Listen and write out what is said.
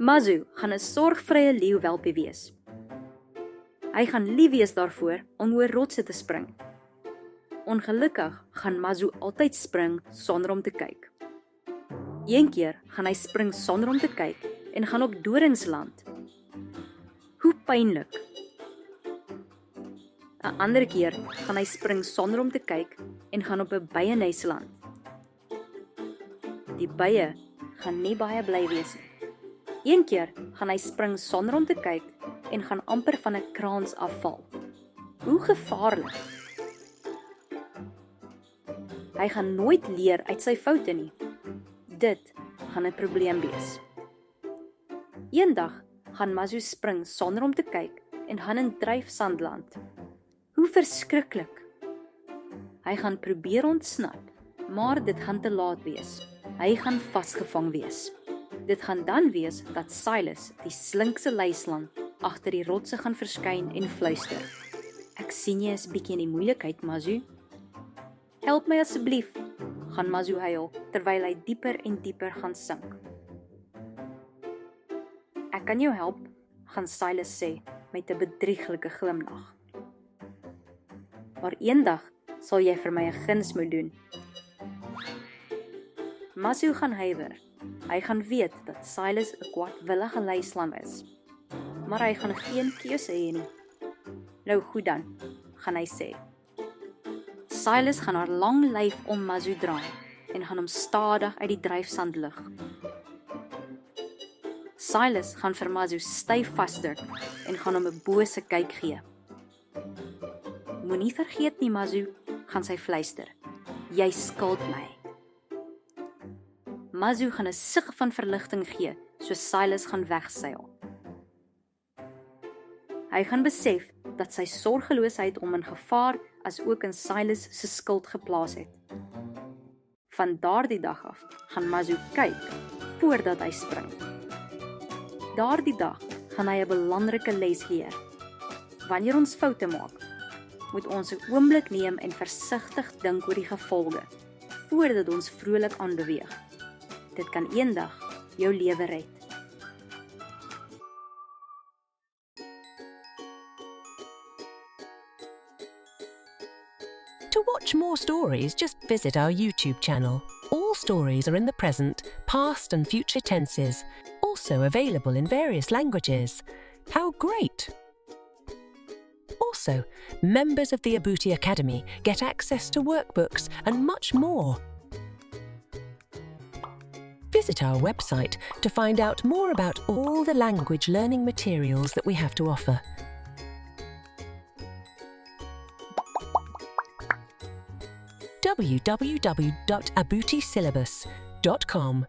Mazu gaan 'n sorgvrye leeuwelpie wees. Hy gaan lief wees daarvoor om oor rotse te spring. Ongelukkig gaan Mazu altyd spring sonder om te kyk. Een keer gaan hy spring sonder om te kyk en gaan op dorings land. Hoe pynlik. 'n Ander keer gaan hy spring sonder om te kyk en gaan op 'n byenes land. Die bye gaan nie baie bly wees nie. Een keer gaan hy spring sonder om te kyk en gaan amper van 'n kraans afval. Hoe gevaarlik. Hy gaan nooit leer uit sy foute nie. Dit gaan 'n probleem wees. Eendag gaan Mazu spring sonder om te kyk en gaan in dryfsandland. Hoe verskriklik. Hy gaan probeer ontsnap, maar dit gaan te laat wees. Hy gaan vasgevang wees. Dit gaan dan wees dat Sighlus, die slinkse luislang, agter die rotse gaan verskyn en fluister. Ek sien jy is bietjie in die moeilikheid, Mazu. Help my asseblief, gaan Mazu huil, terwyl hy dieper en dieper gaan sink. Ek kan jou help, gaan Sighlus sê, met 'n bedrieglike glimlag. Maar eendag sal jy vir my 'n guns moet doen. Mazu gaan huiwer. Hy gaan weet dat Sighlus 'n kwaadwillige luislang is. Maar hy gaan geen keuse hê nie. Nou goed dan, gaan hy sê. Sighlus gaan haar lang lyf om Mazu draai en gaan hom stadig uit die dryfsand lig. Sighlus gaan vir Mazu styf vasdruk en gaan hom 'n bose kyk gee. Moenie vergeet nie, Mazu, gaan sy fluister. Jy skuld my. Mazu gaan 'n sug van verligting gee, soos Sighlus gaan wegseil. Hy gaan besef dat sy sorgeloosheid hom in gevaar as ook in Sighlus se skuld geplaas het. Van daardie dag af gaan Mazu kyk voordat hy spring. Daardie dag gaan hy 'n belangrike les leer. Wanneer ons foute maak, moet ons 'n oomblik neem en versigtig dink oor die gevolge, voordat ons vrolik aanbeweeg. Dit kan eendag jou lewe red. To watch more stories, just visit our YouTube channel. All stories are in the present, past and future tenses, also available in various languages. How great! Also, members of the Abuti Academy get access to workbooks and much more. Visit our website to find out more about all the language learning materials that we have to offer. www.abutisyllabus.com